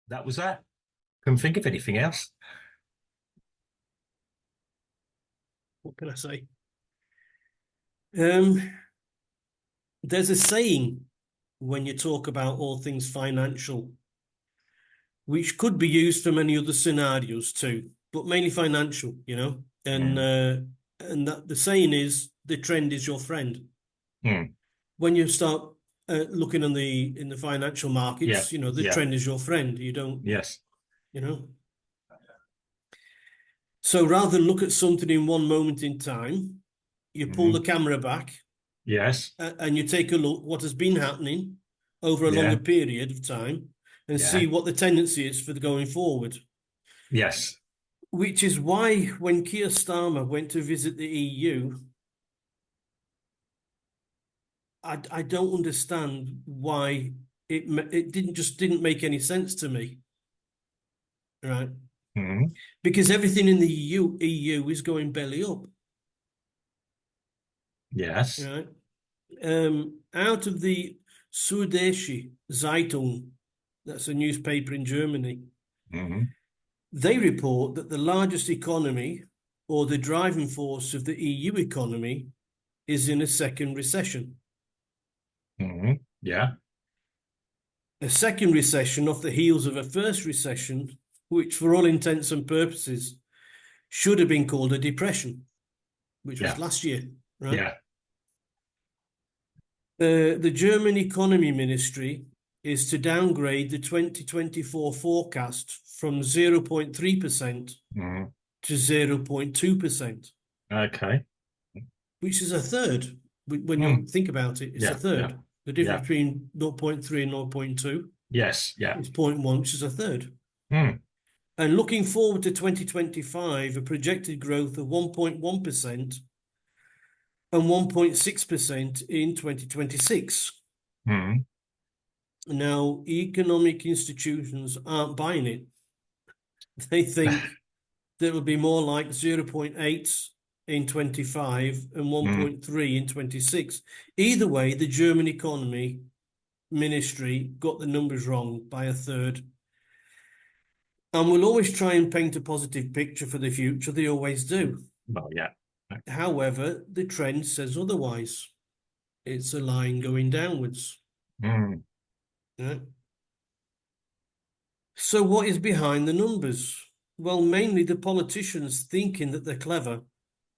That was that. Couldn't think of anything else. What can I say? Um, there's a saying when you talk about all things financial, which could be used for many other scenarios too, but mainly financial, Mm. And that the saying is the trend is your friend. Mm. When you start looking in the financial Yeah, markets, the yeah, trend is your friend. You don't, yes. you know. So rather than look at something in one moment in time, you pull the Mm. camera back Yes, and you take a look what has been happening over a longer yeah, period of time and see yeah, what the tendency is for the going forward. yes. Which is why when Keir Starmer went to visit the EU, I don't understand why it didn't make any sense to me, right? Mm. Because everything in the EU is going belly up, Yes. right? Out of the Süddeutsche Zeitung, that's a newspaper in Germany, Mm. they report that the largest economy or the driving force of the EU economy is in a second recession. Mm. Yeah. A second recession off the heels of a first recession, which for all intents and purposes should have been called a depression, which was Yeah. last year, right? Yeah. The German Economy Ministry is to downgrade the 2024 forecast from 0.3% Mm. to 0.2%, Okay. which is a third. When you Mm. think about it, it's a Yeah. Yeah. third. The difference Yeah. between 0.3 and 0.2 Yes. Yeah. is zero point 0.1, which is a third. Mm. And looking forward to 2025, a projected growth of 1.1% and 1.6% in 2026. Mm. Now, economic institutions aren't buying it. They think that it will be more like zero point 0.8 in 25 and Mm. 1.3 in 26. Either way, the German economy ministry got the numbers wrong by a third. And we'll always try and paint a positive picture for the future. They always do. Well, yeah. However, the trend says otherwise. It's a line going downwards. Mm. Yeah. So, what is behind the numbers? Well, mainly the politicians thinking that they're clever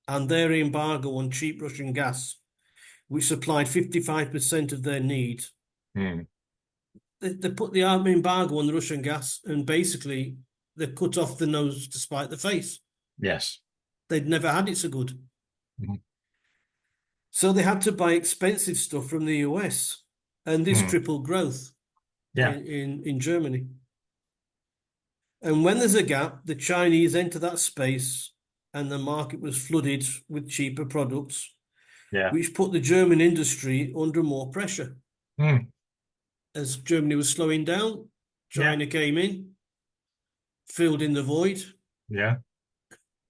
and their embargo on cheap Russian gas, which supplied 55% of their need, Mm. they put the embargo on the Russian gas and basically they cut off the nose to spite the face. Yes. They'd never had it so good. Mm. So they had to buy expensive stuff from the US, and this Mm. crippled growth Yeah. in Germany. And when there's a gap, the Chinese enter that space, and the market was flooded with cheaper products, Yeah. which put the German industry under more pressure. Mm. As Germany was slowing down, Yeah. China came in, filled in the void, Yeah.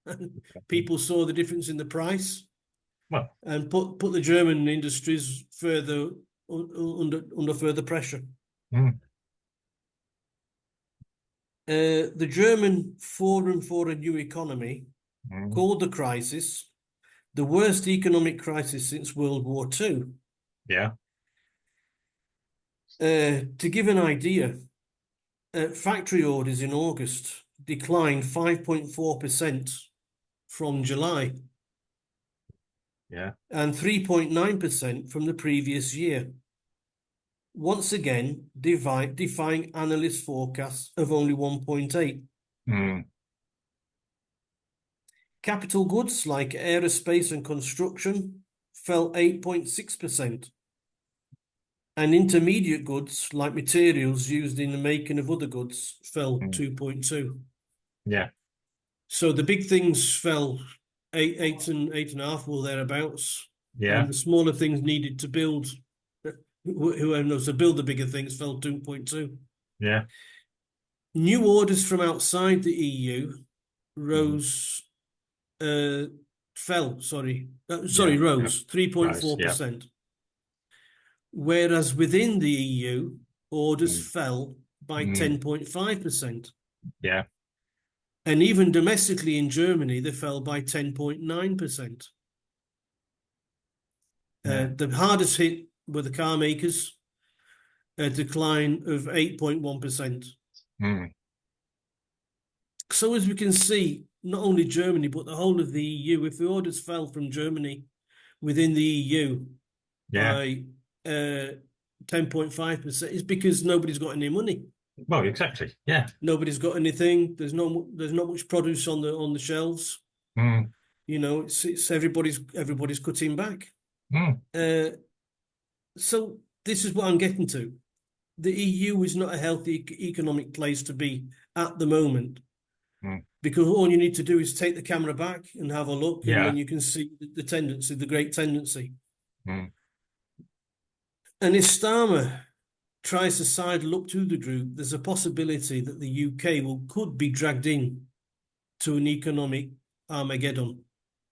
and people saw the difference in the price Well. and put the German industries further under further pressure. Mm. The German Forum for a New Economy Mm. called the crisis the worst economic crisis since World War II. Yeah. To give an idea, factory orders in August declined 5.4% from July Yeah. and 3.9% from the previous year. Once again, defying analyst forecasts of only 1.8. Mm. Capital goods like aerospace and construction fell 8.6%. And intermediate goods like materials used in the making of other goods fell Mm. 2.2. Yeah. So the big things fell eight and a half or thereabouts, and Yeah. the smaller things needed to build, whoever knows to build the bigger things fell 2.2. Yeah. New orders from outside the EU Mm. rose, uh, fell, Yeah. Yeah. rose Nice. Yeah. 3.4%. Whereas within the EU, orders Mm. fell by 10.5%. Yeah. And even domestically in Germany, they fell by 10.9%. The hardest hit were the car makers, a decline of 8.1%. So as we can see, not only Germany, but the whole of the EU, if the orders fell from Germany within the EU by 10.5%, it's because nobody's got any money. Well, exactly. Yeah. Nobody's got anything. There's not much produce on the shelves. You know, it's everybody's cutting back. So this is what I'm getting to. The EU is not a healthy economic place to be at the moment, because all you need to do is take the camera back and have a look, and then you can see the tendency, the great tendency. And if Starmer tries to sidle up to the group, there's a possibility that the UK could be dragged in to an economic Armageddon.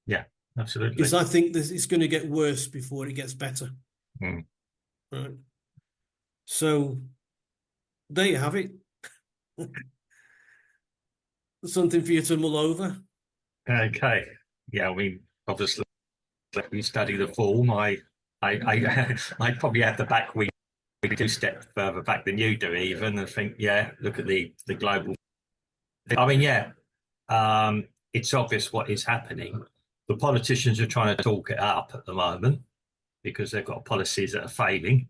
Yeah, absolutely. Because I think it's going to get worse before it gets better. Right. So there you have it. Something for you to mull over. Okay. Yeah, I mean, obviously, if we study the form, I probably have the back we do step further back than you do even, and think, look at the global. I mean, it's obvious what is happening. The politicians are trying to talk it up at the moment because they've got policies that are failing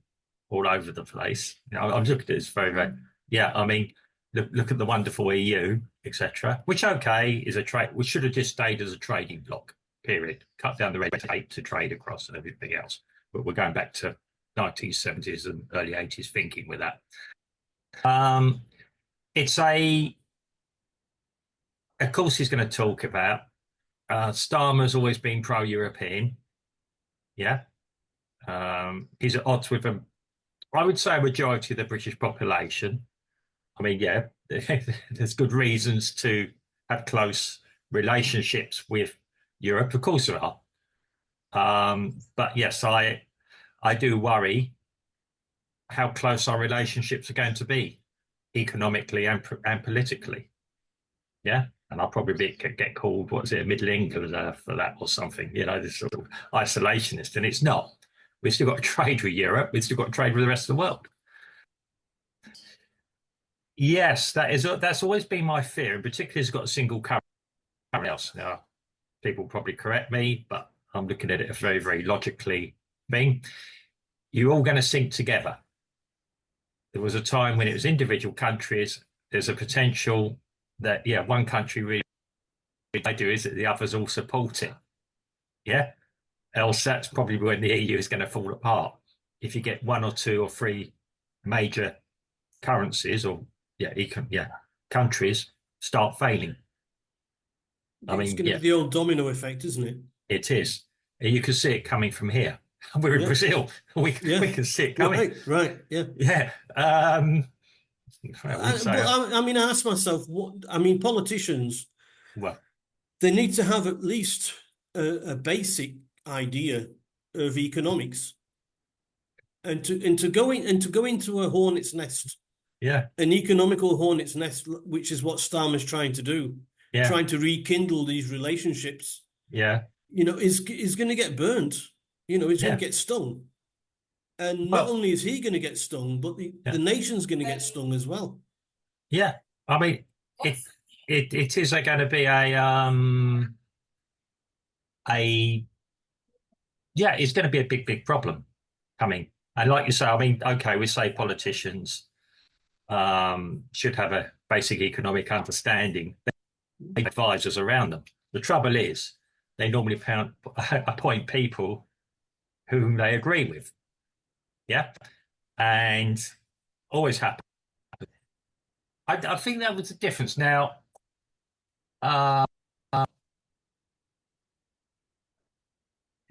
all over the place. You know, I'm looking at this very, very. I mean, look at the wonderful EU, etc. Which is a trade. We should have just stayed as a trading bloc. Period. Cut down the red tape to trade across and everything else. But we're going back to 1970s and early 80s thinking with that. Of course, he's going to talk about Starmer's always been pro-European. Yeah. He's at odds with I would say a majority of the British population. I mean, there's good reasons to have close relationships with Europe. Of course there are. But yes, I do worry how close our relationships are going to be economically and politically. Yeah. And I'll probably get called, a middle Englander for that or something, this sort of isolationist. And it's not. We've still got to trade with Europe. We've still got to trade with the rest of the world. Yes, that's always been my fear, and particularly it's got a single currency. Else. Now, people probably correct me, but I'm looking at it a very, very logically thing. You're all going to sink together. There was a time when it was individual countries. There's a potential that, one country really they do is that the others all support it. Yeah. Else that's probably when the EU is going to fall apart. If you get one or two or three major currencies or countries start failing. It's going to be the old domino effect, isn't it? It is. You can see it coming from here. We're in Brazil. We can see it coming. Right. Yeah. Yeah. I mean, I ask myself, politicians, they need to have at least a basic idea of economics, and to go into a hornet's nest, an economical hornet's nest, which is what Starmer's trying to do, trying to rekindle these relationships. Is going to get burnt. He's going to get stung. And not only is he going to get stung, but the nation's going to get stung as well. Yeah. I mean, it is going to be it's going to be a big, big problem coming. And like you say, I mean, okay, we say politicians should have a basic economic understanding. They have advisors around them. The trouble is, they normally appoint people whom they agree with. Yeah. And always happen. I think that was the difference. Now,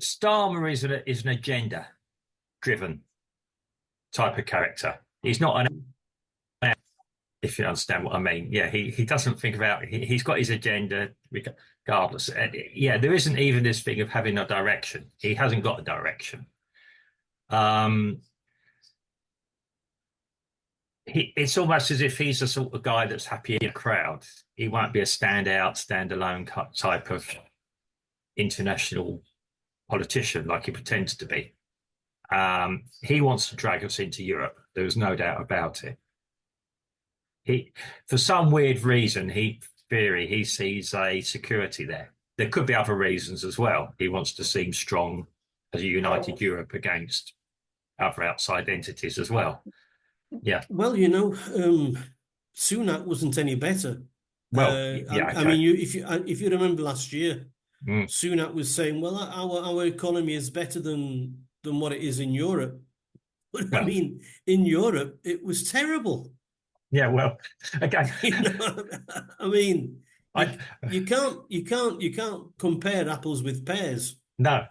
Starmer is an agenda-driven type of character. He's not if you understand what I mean. Yeah, he doesn't think about. He's got his agenda regardless. There isn't even this thing of having a direction. He hasn't got a direction. it's almost as if he's the sort of guy that's happy in a crowd. He won't be a standout, standalone type of international politician like he pretends to be. He wants to drag us into Europe. There's no doubt about it. He, for some weird reason, he sees a security there. There could be other reasons as well. He wants to seem strong as a united Europe against other outside entities as well. Yeah. Well, Sunak wasn't any better. Well, yeah, I okay. mean, if you remember last year, Mm, Sunak was saying, "Well, our economy is better than what it is in Europe." But I well, mean, in Europe, it was terrible. yeah, well, okay. You know, I mean, I you can't compare apples with pears. no,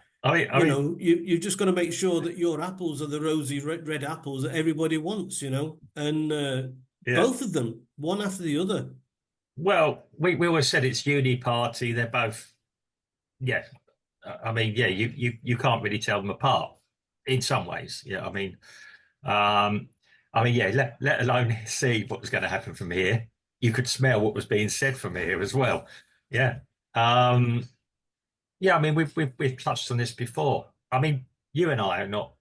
You've just got to make sure that your apples are the rosy red apples that everybody wants, and yeah. both of them, one after the other. Well, we always said it's uni party. They're both, yeah. Yeah, you can't really tell them apart in some ways. Yeah, yeah. Let alone see what was going to happen from here. You could smell what was being said from here as well. Yeah. Yeah. I mean, we've touched on this before. I mean, you and I are not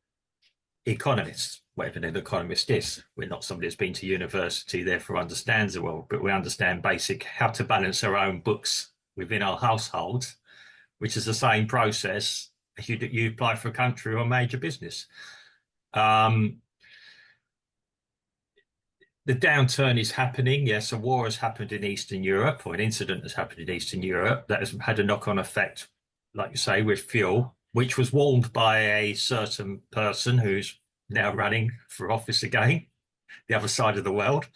economists, whatever an economist is. We're not somebody that's been to university, therefore understands the world, but we understand basic how to balance our own books within our households, which is the same process as you apply for a country or a major business. Um, the downturn is happening. Yes, a war has happened in Eastern Europe, or an incident has happened in Eastern Europe that has had a knock-on effect, like you say, with fuel, which was warned by a certain person who's now running for office again, the other side of the world.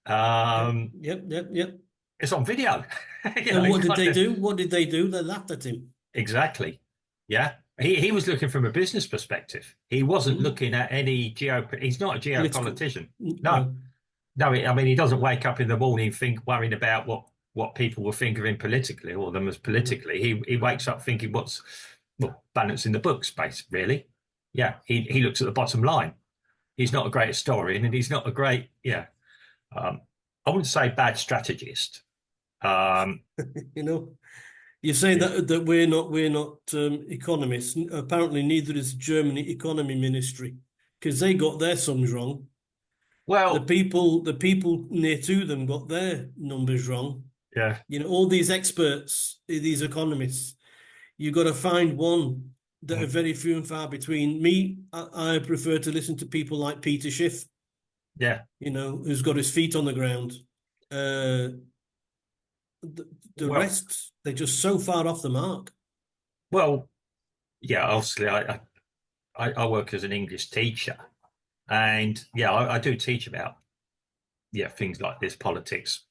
Yep, Um, yep, yep, yep. it's on video. And You what did can't they do do? What did they do? They laughed at him. exactly. Yeah. He was looking from a business perspective. He wasn't Mm. looking at any he's not a Political. geopolitician. No, No. no, I mean, he doesn't wake up in the morning worrying about what people will think of him politically or them as No. politically. He wakes up thinking what's balancing the books, basically. Really. Yeah, he looks at the bottom line. He's not a great historian, and he's not a great Um, I wouldn't say bad strategist. Um, You know, you say that we're not economists. Apparently, neither is the Germany Economy Ministry because they got their sums wrong. The well, people, the people near to them got their numbers wrong. yeah, All these experts, these economists, you got to find one that are mm, very few and far between. I prefer to listen to people like Peter Schiff, yeah. who's got his feet on the ground. Uh, the Well, rest, they're just so far off the mark. well, yeah. Obviously, I work as an English teacher, and yeah, I do teach about things like this, politics,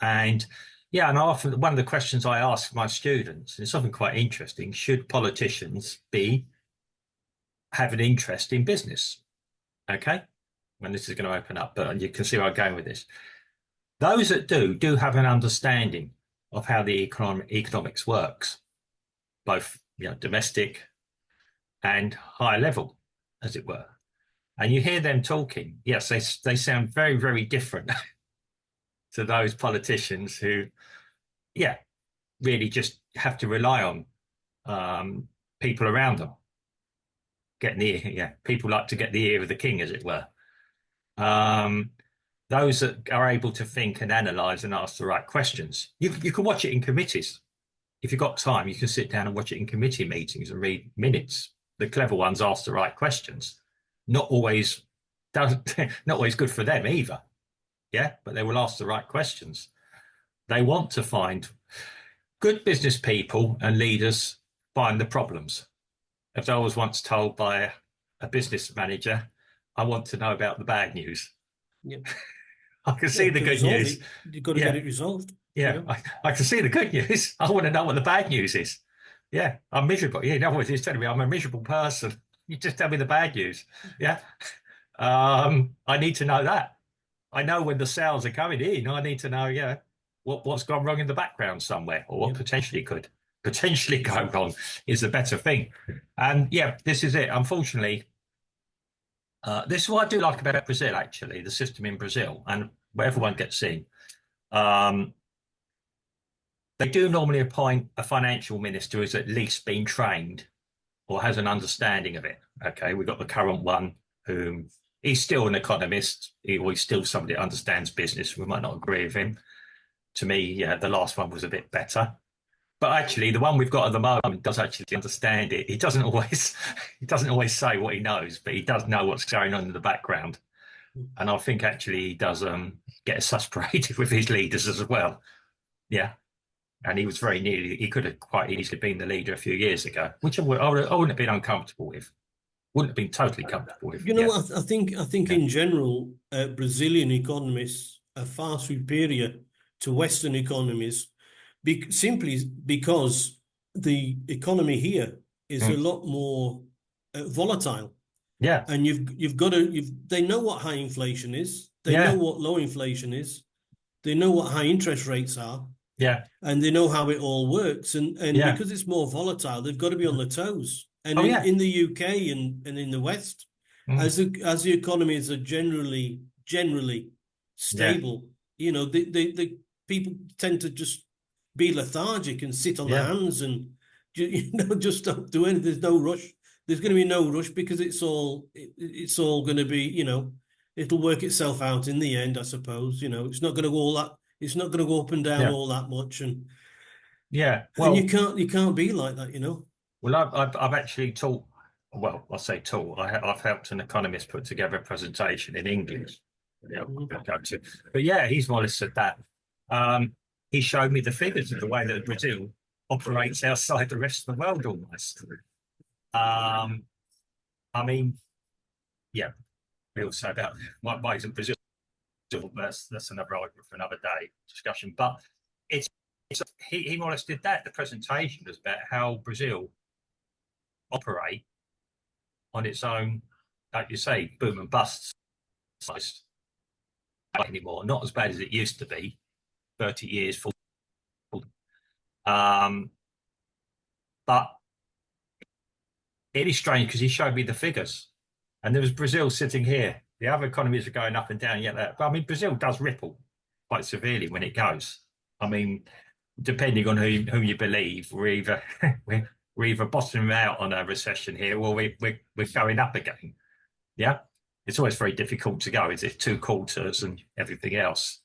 and yeah, and often one of the questions I ask my students, and it's often quite interesting: should politicians be have an interest in business? Okay, when this is going to open up, but you can see where I'm going with this. Those that do have an understanding of how the economics works, both domestic and high level, as it were. And you hear them talking. Yes, they sound very, very different to those politicians who, yeah, really just have to rely on people around them. Getting the people like to get the ear of the king, as it were. Um, those that are able to think and analyze and ask the right questions. You can watch it in committees. If you've got time, you can sit down and watch it in committee meetings and read minutes. The clever ones ask the right questions. Not always not always good for them either. Yeah, but they will ask the right questions. They want to find good business people and leaders find the problems. As I was once told by a business manager, I want to know about the bad news. Yeah, I can yeah. see the To good resolve news. it, you've got to get Yeah, it resolved. yeah. I can see the good news. I want to know what the bad news is. Yeah, I'm miserable. Yeah, no, he's telling me I'm a miserable person. You just tell me the bad news. Yeah. I need to know that. I know when the sales are coming in. I need to know, what's gone wrong in the background somewhere, or what Yeah, potentially could potentially go wrong is the better thing. And yeah, this is it. Unfortunately, This is what I do like about Brazil, actually, the system in Brazil, and where everyone gets in. Um, they do normally appoint a financial minister who's at least been trained or has an understanding of it. Okay, we've got the current one who he's still an economist. He's still somebody that understands business. We might not agree with him. To me, yeah, the last one was a bit better. But actually, the one we've got at the moment does actually understand it. He doesn't always he doesn't always say what he knows, but he does know what's going on in the background. And I think actually he does get exasperated with his leaders as well. Yeah. And he was very nearly, he could have quite easily been the leader a few years ago, which I wouldn't have been uncomfortable with. Wouldn't have been totally comfortable with. You know Yeah. what? I think Yeah. in general, Brazilian economists are far superior to Western economies, simply because the economy here is a Mm. lot more volatile, Yeah. and you've got to they know what high inflation is, they know Yeah. what low inflation is, they know what high interest rates are, Yeah. and they know how it all works. And Yeah. because it's more volatile, they've got to be on their toes. And Oh, in, yeah. in the UK and in the West, Mm. as the economies are generally Yeah. stable, the people tend to just be lethargic and sit on their Yeah. hands and just don't do anything. There's no rush. There's going to be no rush because it's all going to be, it'll work itself out in the end, I suppose. It's not going to go all that. It's not going to go up and down Yeah. all that much, and Yeah. and you Well, can't be like that. well, I've actually taught. Well, I say taught. I've helped an economist put together a presentation in English. Yeah, Mhm. we'll go to. But yeah, he's more or less said that. Um, he showed me the figures of the way that Brazil operates outside the rest of the world almost. Um, I mean, yeah, we also about why isn't Brazil? That's another argument for another day discussion. But it's, he more or less did that. The presentation was about how Brazil operate on its own, like you say, boom and bust size anymore. Not as bad as it used to be 30 years, 40. Um, but it is strange because he showed me the figures and there was Brazil sitting here. The other economies are going up and down, yet but I mean, Brazil does ripple quite severely when it goes. I mean, depending on whom you believe, we're either bottoming out on a recession here or we're going up again. Yeah. It's always very difficult to go. It's two quarters and everything else.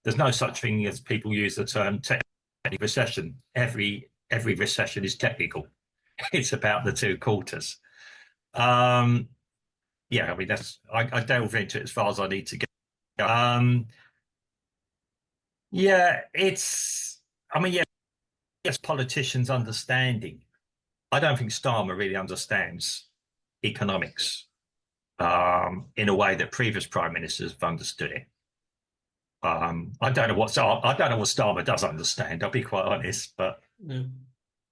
There's no such thing as people use the term technical recession. Every recession is technical. It's about the two quarters. Um, yeah, I mean I delve into it as far as I need to go. Yeah, it's I mean, yeah, yes, politicians understanding. I don't think Starmer really understands economics in a way that previous prime ministers have understood it. I don't know what Starmer does understand. I'll be quite honest, but Yeah.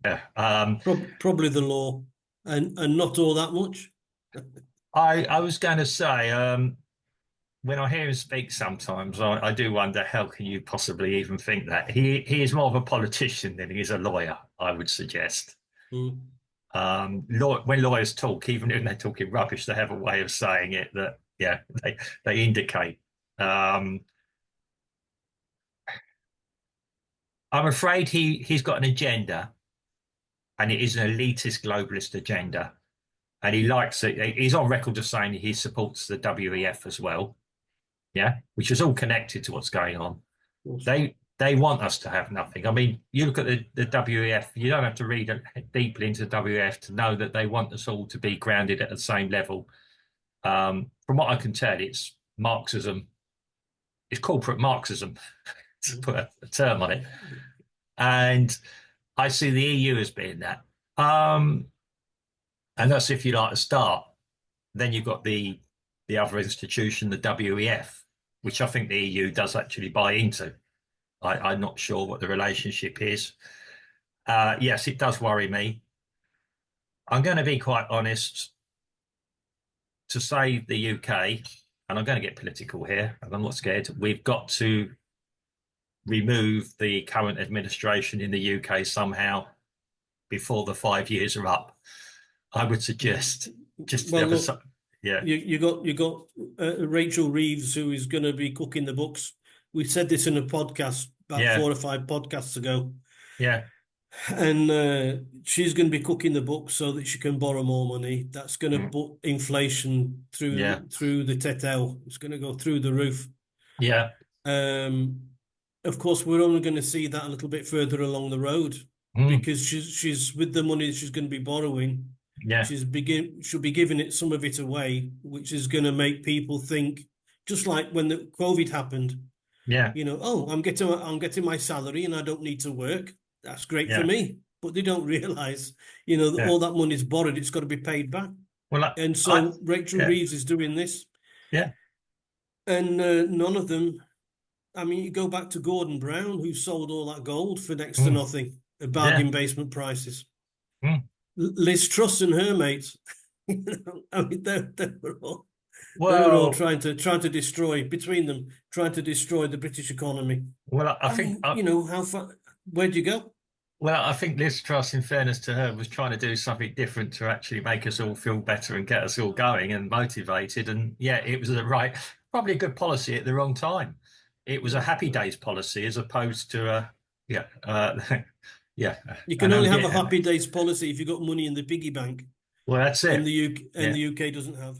yeah. Probably the law, and not all that much. I was going to say when I hear him speak, sometimes I do wonder how can you possibly even think that he is more of a politician than he is a lawyer. I would suggest. Mm. When lawyers talk, even if they're talking rubbish, they have a way of saying it that yeah they indicate. Um, I'm afraid he's got an agenda, and it is an elitist globalist agenda, and he likes it. He's on record of saying he supports the WEF as well. Yeah, which is all connected to what's going on. They want us to have nothing. I mean, you look at the WEF. You don't have to read deeply into the WEF to know that they want us all to be grounded at the same level. From what I can tell, it's Marxism. It's corporate Marxism, to put a term on it. And I see the EU as being that. And that's if you like to start. Then you've got the other institution, the WEF, which I think the EU does actually buy into. I'm not sure what the relationship is. Yes, it does worry me. I'm going to be quite honest. To save the UK, and I'm going to get political here, and I'm not scared, we've got to remove the current administration in the UK somehow before the 5 years are up. I would suggest just Well, look, yeah, You got Rachel Reeves, who is going to be cooking the books. We said this in a podcast about yeah, 4 or 5 podcasts ago, yeah, and she's going to be cooking the books so that she can borrow more money. That's going to mm, put inflation yeah, through the tetel. It's going to go through the roof. yeah, Um, of course, we're only going to see that a little bit further along the road mm, because she's with the money she's going to be borrowing. yeah, She'll be giving it some of it away, which is going to make people think, just like when the COVID happened, yeah, oh, I'm getting my salary and I don't need to work. That's great for yeah, me. But they don't realize, that yeah. all that money's borrowed, it's got to be paid back. Well, And I so Rachel yeah, Reeves is doing this, yeah, and none of them. I mean, you go back to Gordon Brown, who sold all that gold for next to mm, nothing at yeah, bargain basement prices. mm. Liz Truss and her mates, I mean, they were all Well, trying to destroy between them, trying to destroy the British economy. I I think mean, how far? Where'd you go? I think Liz Truss, in fairness to her, was trying to do something different to actually make us all feel better and get us all going and motivated. And yeah, it was probably a good policy at the wrong time. It was a happy Well, days policy as opposed to yeah, yeah, you and can only have a again, happy days policy if you've got money in the piggy bank, well, that's and it. the UK Yeah. and the UK doesn't have.